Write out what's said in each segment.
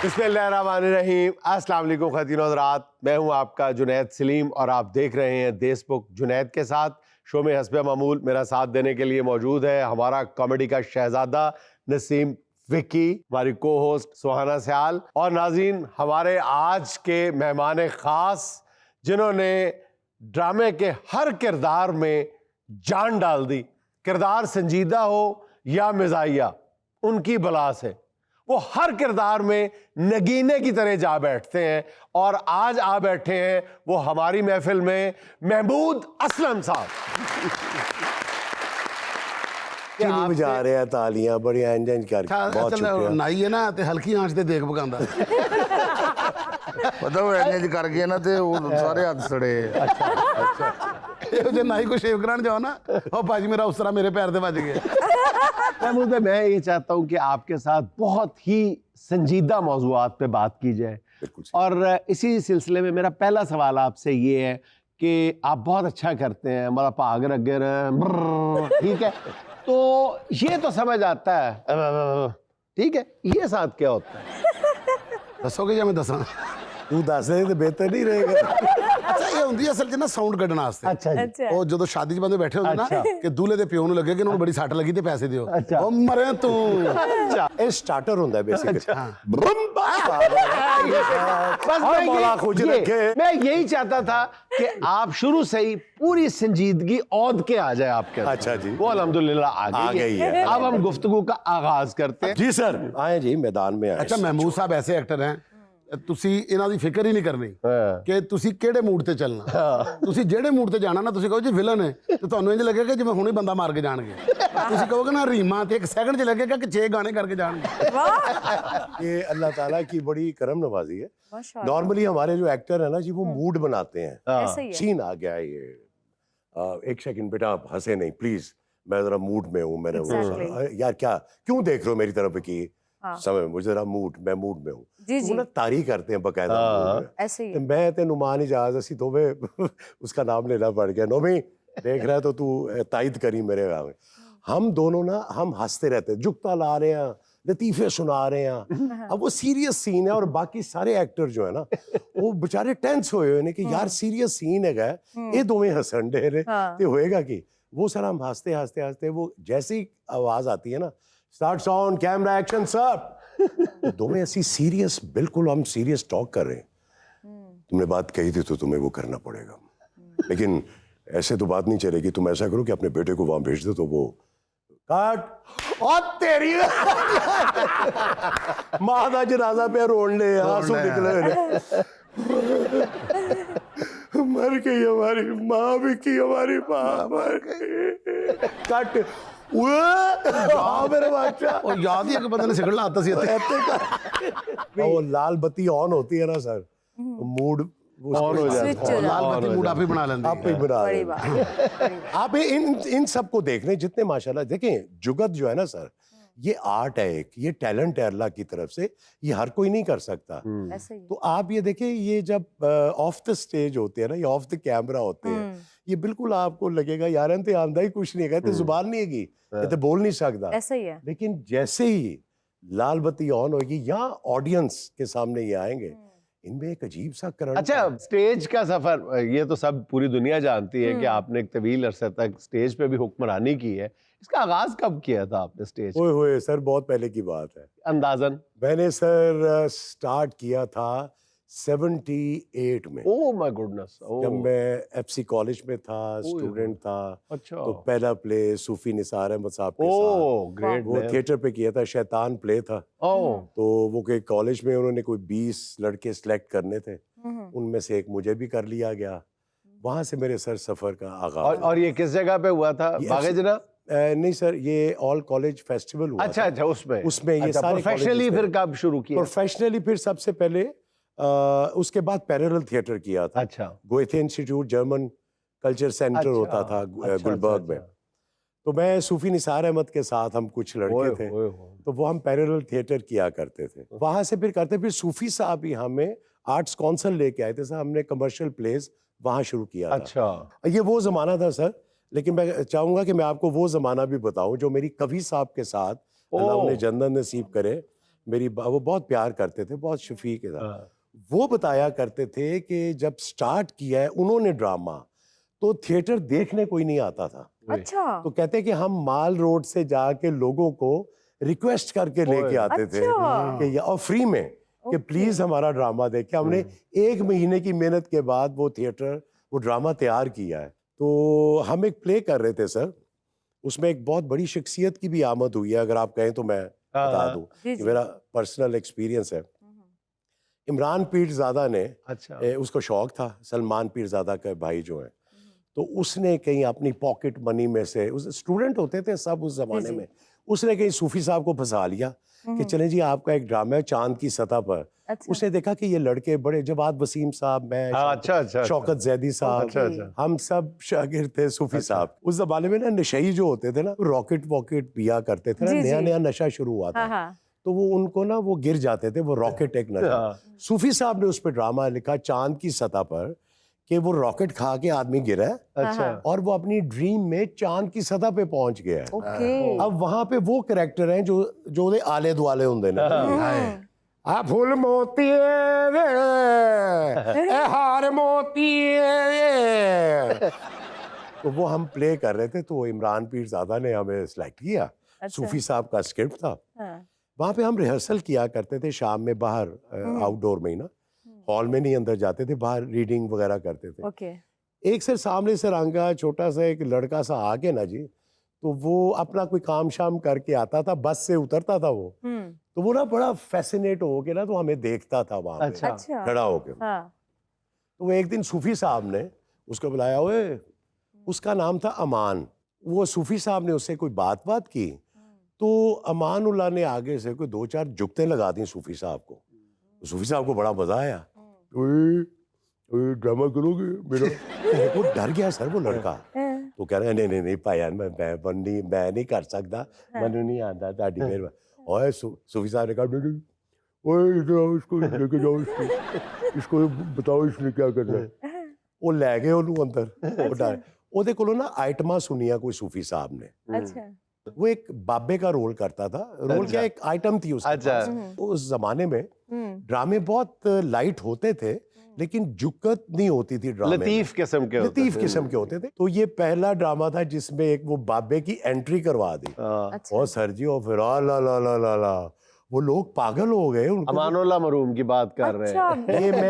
बिस्मिल्लाहिर्रहमानिर्रहीम। अस्सलाम वालेकुम ख़वातीन और हज़रात, मैं हूं आपका जुनैद सलीम और आप देख रहे हैं देशबुक जुनैद के साथ। शो में हस्बे मामूल मेरा साथ देने के लिए मौजूद है हमारा कॉमेडी का शहजादा नसीम विक्की, हमारी को होस्ट सुहाना सयाल और नाज़रीन हमारे आज के मेहमान ख़ास जिन्होंने ड्रामे के हर किरदार में जान डाल दी। किरदार संजीदा हो या मिजाहिया, उनकी बला से वो हर किरदार में नगीने की तरह जा बैठते हैं और आज आ बैठे हैं वो हमारी महफिल में महमूद असलम साहब। आप बजा रहे हैं तालियां बड़ी एंजॉय कर बहुत शुक्रिया। नाई है ना ते हल्की आंच ते देख पकांदा पता वो एंजॉय कर गया ना ते वो सारे हाथ सड़े। ये जो नाई को शेव कराने जाओ ना, ओ भाजी मेरा उस तरह मेरे पैर से बज गए। महमूद, मैं ये चाहता हूँ कि आपके साथ बहुत ही संजीदा मौज़ूआत पे बात की जाए और इसी सिलसिले में मेरा पहला सवाल आपसे ये है कि आप बहुत अच्छा करते हैं, हमारा पागर अगर ठीक है, तो ये तो समझ आता है, ठीक है, ये साथ क्या होता है? दसोगे या मैं दसा? तू दस दे तो बेहतर नहीं रहेगा। अच्छा ये ਹੁੰਦੀ ਅਸਲ 'ਚ ਨਾ ਸਾਊਂਡ ਕੱਢਣ ਵਾਸਤੇ। अच्छा जी। ਉਹ ਜਦੋਂ ਸ਼ਾਦੀ 'ਚ ਬੰਦੇ ਬੈਠੇ ਹੁੰਦੇ ਨਾ ਕਿ ਦੂਲੇ ਦੇ ਪਿਓ ਨੂੰ ਲੱਗੇ ਕਿ ਇਹਨਾਂ ਨੂੰ ਬੜੀ ਸੱਟ ਲੱਗੀ ਤੇ ਪੈਸੇ ਦਿਓ। ਉਹ ਮਰੇ ਤੂੰ। अच्छा ये स्टार्टर होता है बेसिकली। मैं यही चाहता था कि आप शुरू से ही पूरी संजीदगी औद के आ जाए आपके। अच्छा जी, वो अल्हम्दुलिल्लाह आ गई है। अब हम गुफ्तगू का आगाज करते हैं। जी सर, आए जी मैदान में आए। अच्छा महमूद साहब ऐसे एक्टर हैं, ਤੁਸੀਂ ਇਹਨਾਂ ਦੀ ਫਿਕਰ ਹੀ ਨਹੀਂ ਕਰਨੀ ਕਿ ਤੁਸੀਂ ਕਿਹੜੇ ਮੂਡ ਤੇ ਚੱਲਣਾ। ਤੁਸੀਂ ਜਿਹੜੇ ਮੂਡ ਤੇ ਜਾਣਾ ਨਾ, ਤੁਸੀਂ ਕਹੋ ਜੀ ਵਿਲਨ ਹੈ ਤੇ ਤੁਹਾਨੂੰ ਇੰਜ ਲੱਗੇਗਾ ਜਿਵੇਂ ਹੁਣੇ ਬੰਦਾ ਮਾਰ ਕੇ ਜਾਣਗੇ। ਤੁਸੀਂ ਕਹੋਗੇ ਨਾ ਰੀਮਾ ਤੇ ਇੱਕ ਸੈਕਿੰਡ 'ਚ ਲੱਗੇਗਾ कि 6 गाने करके जाएंगे। ये अल्लाह ताला की बड़ी करम नवाजी है। नॉर्मली हमारे जो एक्टर है ना जी, वो मूड बनाते हैं। सीन आ गया ये, एक सेकंड बेटा आप हंसे नहीं प्लीज, मैं जरा मूड में हूँ। मैंने यार क्या क्यों देख रहे हो मेरी तरफ की समय, मुझे जरा मूड, मैं मूड में हूँ। वो ना तारीफ करते हैं बकायदा। ऐसे ही मैं ते नुमान इजाज असी तो उसका नाम लेना पड़ गया। नोमी देख रहा है तो तू तायद करी मेरे गाँव में। हम दोनों ना हम हंसते रहते हैं, जुगता ला रहे हैं, लतीफे सुना रहे हैं। अब वो सीरियस सीन है और बाकी सारे एक्टर जो है ना वो बेचारे टेंस हुए हुए कि यार सीरियस सीन है ये दोवें हसन डे ते होएगा कि वो सर हम हंसते हंसते हंसते वो जैसी आवाज आती है ना, start sound camera action sir, दोवें ऐसी सीरियस, बिल्कुल हम सीरियस टॉक कर रहे हैं। तुमने बात कही थी तो तुम्हें वो करना पड़ेगा, लेकिन ऐसे तो बात नहीं चलेगी। तुम ऐसा करो कि अपने बेटे को वहां भेज दो तो वो काट और तेरी मां का जनाजा पे रोन ले आंसू निकले मर गई हमारी माँ भी की, हमारी माँ मर गई। कट मेरे बच्चा ਉਹ ਯਾਦ ਹੀ ਇੱਕ ਬੰਦੇ ਨੇ ਸਿਗਰਟ ਲਾਤਾ ਸੀ ਇੱਥੇ। वो लाल बत्ती ऑन होती है ना सर, मूड ऑन हो जाता है। ਲਾਲ ਬੱਤੀ मूड आप ही बना लेंगे। आप ही बना रहे हैं। आप इन सबको देख रहे हैं जितने माशाल्लाह। देखें जुगत जो है ना सर, ये आर्ट है, एक ये टैलेंट है अल्लाह की तरफ से, ये हर कोई नहीं कर सकता। तो आप ये देखें, ये जब ऑफ द स्टेज होते हैं ना, ये ऑफ द कैमरा होते हैं, ये बिल्कुल आपको लगेगा यार इनते आंदा ही कुछ नहीं है, तो जुबान नहीं हैगी, ये तो बोल नहीं सकता। ऐसा ही है। लेकिन जैसे ही लाल बत्ती ऑन होगी या ऑडियंस के सामने ये आएंगे, इनमें एक अजीब सा करंट। अच्छा, स्टेज का सफर ये तो सब पूरी दुनिया जानती है कि आपने एक तवील अरसे तक स्टेज पे भी हुक्मरानी की है। इसका आगाज कब किया था आपने स्टेज? ओए होए सर, बहुत पहले की बात है। अंदाजन मैंने सर स्टार्ट किया था 78 में। Oh my goodness. जब मैं एफसी कॉलेज में था, स्टूडेंट था। अच्छा। तो पहला प्ले सूफी निसार अहमद साहब के साथ, ग्रेट, वो थिएटर पे किया था, शैतान प्ले था। तो वो के कॉलेज में उन्होंने कोई 20 लड़के सिलेक्ट करने थे, उनमें से एक मुझे भी कर लिया गया। वहां से मेरे सर सफर का आगाज। और ये किस जगह पे हुआ था? बागे जना? नहीं सर, ये ऑल कॉलेज फेस्टिवल हुआ। अच्छा अच्छा, उसमें ये सारे प्रोफेशनली फिर कब शुरू किया? प्रोफेशनली फिर सबसे पहले उसके बाद पैरेलल थिएटर किया था। अच्छा। Goethe institute German culture centre होता था गुलबर्ग में। तो मैं सूफी निसार अहमद के साथ हम कुछ लड़के थे, तो वो हम पैरेलल थिएटर किया करते थे। वहां से फिर करते, फिर सूफी साहब ही हमें आर्ट्स काउंसिल लेके आए थे सर, हमने कमर्शियल प्लेस वहां शुरू किया था। अच्छा। ये वो जमाना था सर, लेकिन मैं चाहूंगा कि मैं आपको वो जमाना भी बताऊं जो मेरी कवि साहब के साथ, अल्लाह उन्हें जन्नत नसीब करे, वो बहुत प्यार करते थे, बहुत शफीक के साथ। वो बताया करते थे कि जब स्टार्ट किया है उन्होंने ड्रामा, तो थिएटर देखने कोई नहीं आता था। अच्छा। तो कहते कि हम माल रोड से जाके लोगों को रिक्वेस्ट करके लेके आते थे अच्छा। कि और फ्री में कि प्लीज हमारा ड्रामा देखे। हमने 1 महीने की मेहनत के बाद वो थिएटर, वो ड्रामा तैयार किया है। तो हम एक प्ले कर रहे थे सर, उसमें एक बहुत बड़ी शख्सियत की भी आमद हुई है, अगर आप कहें तो मैं बता दूं कि मेरा पर्सनल एक्सपीरियंस है। इमरान पीरज़ादा ने, उसको शौक था, सलमान पीरज़ादा के भाई जो हैं, तो उसने कहीं अपनी पॉकेट मनी में से, उस स्टूडेंट होते थे सब उस जमाने में, उसने कहीं सूफी साहब को फंसा लिया कि चलें जी आपका एक ड्रामा है चांद की सतह पर। उसने देखा कि ये लड़के बड़े, जवाद वसीम साहब, मैं, शौकत जैदी साहब, हम सब शागिर्द थे सूफी साहब। उस जमाने में ना नशई जो होते थे ना, रॉकेट वॉकेट पिया करते थे ना, नया नया नशा शुरू हुआ था, तो वो उनको ना वो गिर जाते थे, वो रॉकेट एक नशा। सूफी साहब ने उस पर ड्रामा लिखा चांद की सतह पर कि वो रॉकेट खा के आदमी गिरा है, अच्छा, और वो अपनी ड्रीम में चांद की सतह पे पहुंच गया है। अब वहां पे वो कैरेक्टर हैं जो आले दुआले होंगे ना, आ फूल मोती वे ए हार मोती तो वो हम प्ले कर रहे थे। तो इमरान पीरज़ादा ने हमें सिलेक्ट किया। सूफी साहब का स्क्रिप्ट था। वहां पे हम रिहर्सल किया करते थे शाम में, बाहर आउटडोर में ही ना, हॉल में नहीं अंदर जाते थे, बाहर रीडिंग वगैरह करते थे। एक से सामने से रंगा छोटा सा एक लड़का सा आके ना जी, तो वो अपना कोई काम शाम करके आता था, बस से उतरता था वो, तो वो ना बड़ा फैसिनेट हो के ना तो हमें देखता था वहां पे खड़ा होके। तो वो एक दिन सूफी साहब ने उसको बुलाया, ओए, उसका नाम था अमान। वो सूफी साहब ने उससे कोई बात की, तो अमानुल्लाह ने आगे से कोई 2-4 जुगतें लगा दी सूफी साहब को। तो सूफी साहब को बड़ा मजा आया, ड्रामा करोगे मेरा? वो डर गया सर वो लड़का। तो कह रहे नहीं भाईजान, मैं नहीं कर सकता, मैंने नहीं आता ताड़ी मेरे। और सूफी साहब ने कहा ओए इसको लेके जाओ, इसको बताओ इसने क्या करना है। वो ले गए ਉਹਨੂੰ अंदर। ਉਹਦੇ ਕੋਲੋਂ ना आइटमा सुनिया कोई सूफी साहब ने। वो एक बाबे का रोल करता था। रोल क्या, एक आइटम थी उसके पास। उस जमाने में ड्रामे बहुत लाइट होते थे, लेकिन जुक्कत नहीं होती थी ड्रामे, लतीफ किस्म के होते थे। तो ये पहला ड्रामा था जिसमें एक वो बाबे की एंट्री करवा दी। और सर जी, और फिर ला वो लोग पागल हो गए। अमानुल्लाह मरहूम की बात कर रहे हैं। ये मैं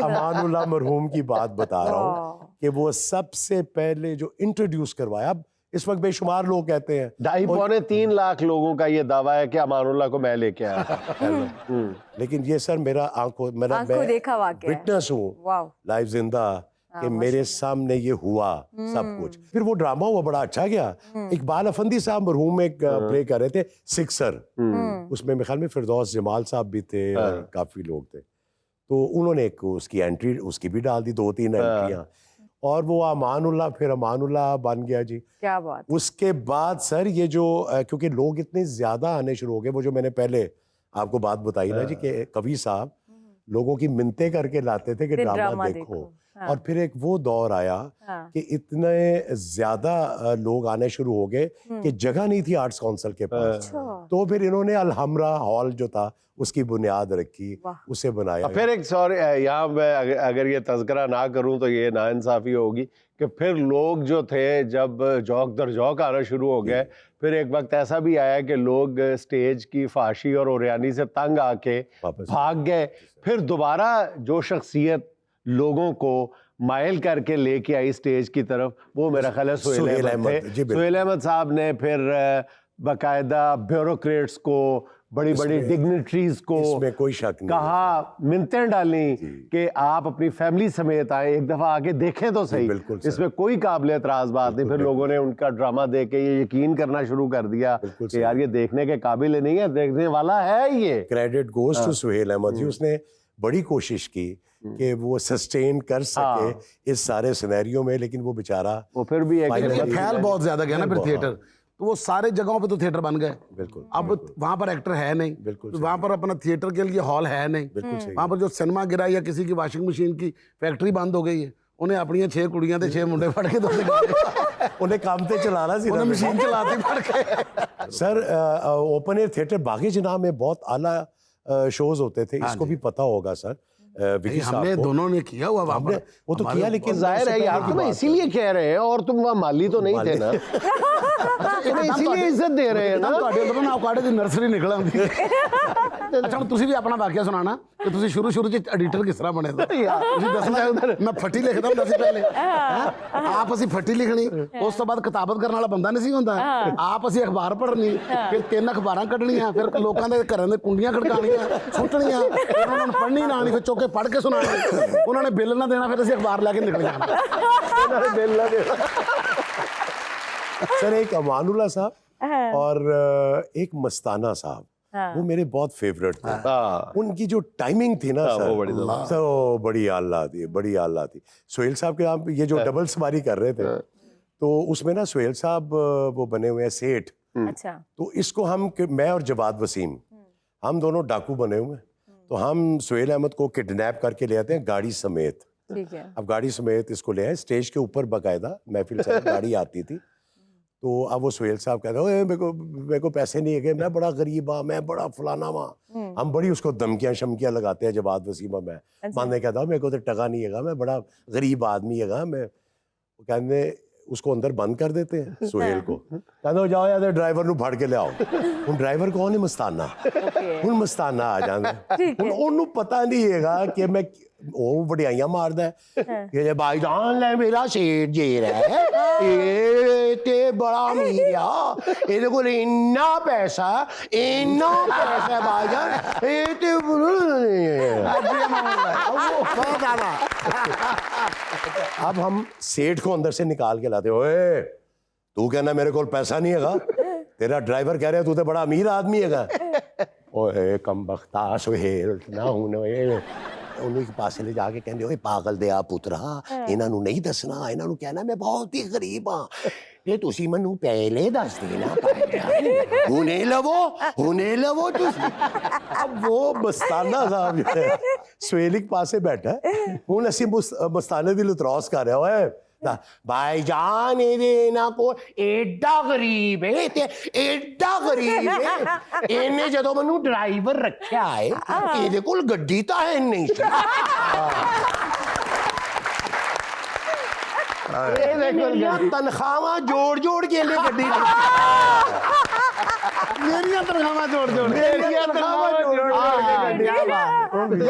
अमानुल्लाह मरहूम की बात बता रहा हूँ कि वो सबसे पहले जो इंट्रोड्यूस करवाया। इस वक्त बेशुमार लोग कहते हैं, 2.5-3 लाख लोगों का ये दावा है कि अमानुल्लाह को मैं लेके आया। लेकिन ये सर मेरा आंखों देखा वाकया विटनेस हूँ, लाइव जिंदा, कि मेरे सामने ये हुआ सब कुछ। फिर वो ड्रामा हुआ, बड़ा अच्छा गया। इकबाल अफंदी साहब मरहूम एक प्ले कर रहे थे, सिक्सर। उसमें मेरे ख्याल में फिरदौस जमाल साहब भी थे और काफी लोग थे। तो उन्होंने एक उसकी एंट्री उसकी भी डाल दी, 2-3 एंट्रियां, और वो अमानुल्लाह फिर अमानुल्लाह बन गया जी। क्या बात। उसके बाद सर ये जो क्योंकि लोग इतने ज्यादा आने शुरू हो गए, वो जो मैंने पहले आपको बात बताई ना जी कि कवि साहब लोगों की मिन्नतें करके लाते थे कि ड्रामा देखो। और फिर एक वो दौर आया कि इतने ज्यादा लोग आने शुरू हो गए कि जगह नहीं थी आर्ट्स काउंसिल के पास। तो फिर इन्होंने अलहमरा हॉल जो था उसकी बुनियाद रखी, उसे बनाया। फिर एक यहाँ मैं अगर ये तज़किरा ना करूँ तो ये नाइंसाफ़ी होगी कि फिर लोग जो थे जब जौक दर जौक आना शुरू हो गए, फिर एक वक्त ऐसा भी आया कि लोग स्टेज की फाशी और ओरियानी से तंग आके भाग गए। फिर दोबारा जो शख्सियत लोगों को माइल करके लेके आई स्टेज की तरफ, वो मेरा ख्याल है सुहेल अहमद थे। सुहेल अहमद साहब ने फिर बाकायदा ब्यूरोक्रेट्स को, बड़ी बड़ी डिग्निटरीज को, इसमें कोई शक नहीं, कहा, मिन्नतें डाली कि आप अपनी फैमिली समेत आए, एक दफा आके देखें तो सही। इसमें कोई काबिल एतराज बात नहीं। फिर लोगों ने उनका ड्रामा देख के ये यकीन करना शुरू कर दिया कि यार ये देखने के काबिल नहीं है, देखने वाला है ये। Credit goes to Suhail Ahmed ji. उसने बड़ी कोशिश की कि वो सस्टेन कर सके इस सारे सिनेरियो में, लेकिन वो बेचारा वो फिर भी ख्याल बहुत ज्यादा गया ना फिर थिएटर, तो वो सारे जगहों पे तो थिएटर बन गए। बिल्कुल। अब वहां पर एक्टर है नहीं, बिल्कुल, तो वहां पर अपना थिएटर के लिए हॉल है नहीं, बिल्कुल सही। वहां पर जो सिनेमा गिरा या किसी की वॉशिंग मशीन की फैक्ट्री बंद हो गई है, ਉਹਨੇ ਆਪਣੀਆਂ 6 ਕੁੜੀਆਂ ਤੇ 6 ਮੁੰਡੇ ਫੜ ਕੇ ਦੋਦੇ उन्हें काम पे चलाना सी ਉਹਨੇ ना ਮਸ਼ੀਨ ਚਲਾਤੀ ਫੜ ਕੇ। सर ओपन एयर थिएटर बागी जनाब में बहुत आला शोज होते थे, इसको भी पता होगा सर विकी साहब हमने को। दोनों ने किया हुआ वहाँ हमने पर। वो तो हमारे किया, लेकिन जाहिर है यार, तुम्हें इसीलिए कह रहे हैं, और तुम वहाँ माली तो नहीं थे ना, तुम्हें इसीलिए इज्जत दे रहे हैं ना। ਤੁਹਾਡੇ ਅੰਦਰੋਂ ਨਾ ਕਾੜੇ ਦੀ ਨਰਸਰੀ ਨਿਕਲ ਆਉਂਦੀ ਹੈ। ਅੱਛਾ ਹੁਣ ਤੁਸੀਂ ਵੀ ਆਪਣਾ ਵਾਕਿਆ ਸੁਣਾਣਾ ਕਿ ਤੁਸੀਂ ਸ਼ੁਰੂ ਚ ਐਡੀਟਰ ਕਿਸ ਤਰ੍ਹਾਂ ਬਣੇ ਤੁਸੀਂ ਦੱਸਣਾ। ਮੈਂ ਫੱਟੀ ਲਿਖਦਾ ਹੁੰਦਾ ਸੀ ਪਹਿਲੇ, ਆਪ ਅਸੀਂ ਫੱਟੀ ਲਿਖਣੀ, ਉਸ ਤੋਂ ਬਾਅਦ ਕਿਤਾਬਤ ਕਰਨ ਵਾਲਾ ਬੰਦਾ ਨਹੀਂ ਸੀ ਹੁੰਦਾ, ਆਪ ਅਸੀਂ ਅਖਬਾਰ ਪੜ੍ਹਨੀ, ਫਿਰ 3 ਅਖਬਾਰਾਂ ਕੱਢਣੀਆਂ, ਫਿਰ ਲੋਕਾਂ ਦੇ ਘਰਾਂ ਦੇ ਕੁੰਡੀਆਂ ਖੜਕਾਣੀਆਂ, ਸੁੱਟਣੀਆਂ, ਫਿਰ ਉਹਨਾਂ ਨੂੰ ਪੜ੍ਹਨੀ ਨਾ ਆਣੀ, ਫਿਰ ਚੁੱਕ ਕੇ ਪੜ੍ਹ ਕੇ ਸੁਣਾਣੀ, ਉਹਨਾਂ ਨੇ ਬਿੱਲ ਨਾ ਦੇਣਾ, ਫਿਰ ਅਸੀਂ ਅਖਬਾਰ ਲੈ ਕੇ ਨਿਕਲ ਜਾਣਾ। बिल ना देना। सर एक अमानुल्लाह साहब और एक मस्ताना साहब, वो मेरे बहुत फेवरेट थे। उनकी जो टाइमिंग थी ना सर, वो बड़ी तो बड़ी आला थी, बड़ी आला थी। सोहेल साहब के आप ये जो डबल सवारी कर रहे थे, तो उसमें ना सोहेल साहब वो बने हुए हैं सेठ। अच्छा। तो इसको हम, मैं और जवाद वसीम, हम दोनों डाकू बने हुए हैं, तो हम सोहेल अहमद को किडनैप करके ले आते हैं गाड़ी समेत। ठीक है। अब गाड़ी समेत इसको ले आए, स्टेज के ऊपर बाकायदा महफिल से गाड़ी आती थी। तो अब वो सोहेल साहब कहते हैं, मेरे को पैसे नहीं है, मैं बड़ा गरीब हाँ, मैं बड़ा फलाना वहाँ। हम बड़ी उसको धमकियाँ शमकियाँ लगाते हैं जवाद वसीम मैं। मानने कहता हूँ मेरे को तो टका नहीं है, मैं बड़ा गरीब आदमी है, मैं वो कहते उसको अंदर बंद कर देते हैं सोहेल को, कहते जाओ यार ड्राइवर ਨੂੰ ਫੜ ਕੇ ਲਿਆਓ। ਹੁਣ ਡਰਾਈਵਰ ਕੌਣ ਹੈ? ਮਸਤਾਨਾ। ਹੁਣ ਮਸਤਾਨਾ ਆ ਜਾਂਦਾ, ਹੁਣ ਉਹਨੂੰ ਪਤਾ ਨਹੀਂ ਹੈਗਾ ਕਿ ਮੈਂ, ਉਹ ਵਡਿਆਈਆਂ ਮਾਰਦਾ ਕਿ ਜੇ ਭਾਈ ਜਾਨ ਲੈ ਮੇਰਾ ਸ਼ੇਰ ਜੇਰ ਹੈ, ਇਹ ਤੇ ਬੜਾ ਅਮੀਰ ਆ, ਇਹਦੇ ਕੋਲ ਇੰਨਾ ਪੈਸਾ ਭਾਈ ਜਾਨ, ਇਹ ਤੇ अब हम सेठ को अंदर से निकाल के लाते, ओए तू कहना मेरे को पैसा नहीं हैगा, तेरा ड्राइवर कह रहा है तू तो बड़ा अमीर आदमी हैगा। ओए कम बख्ता सोहेल ना हुन ਉਹਨੂੰ ਇੱਕ ਪਾਸੇ ਲੈ ਜਾ ਕੇ ਕਹਿੰਦੇ, ਓਏ ਪਾਗਲ ਦੇ ਆ ਪੁੱਤਰਾ, ਇਹਨਾਂ ਨੂੰ ਨਹੀਂ ਦੱਸਣਾ, ਇਹਨਾਂ ਨੂੰ ਕਹਿਣਾ ਮੈਂ ਬਹੁਤ ਹੀ ਗਰੀਬ ਹਾਂ, ਇਹ ਤੁਸੀਂ ਮੈਨੂੰ ਪਹਿਲੇ ਦੱਸ ਦੇਣਾ, ਹੁਣੇ ਲਵੋ ਤੁਸੀਂ। अब वो मस्ताना साहब जो है सोहेल के पास बैठा है, ਹੁਣ ਅਸੀਂ ਮਸਤਾਨੇ ਦੀ ਲਤਰੌਸ ਕਰ ਰਿਹਾ, ਓਏ भाई जान ना को एडा गरीब है ते एडा गरीब है, इन्हें जदों मैनू ड्राइवर रखा है, इहदे कोल गड्डी तां है नहीं सी। तनख्वाहां जोड़ के इन्हें गड्डी ਮੇਰੀਆਂ ਤਨਖਾਹਾਂ ਜੋੜ मेरियां तनख्वाहां जोड़ के गड्डी।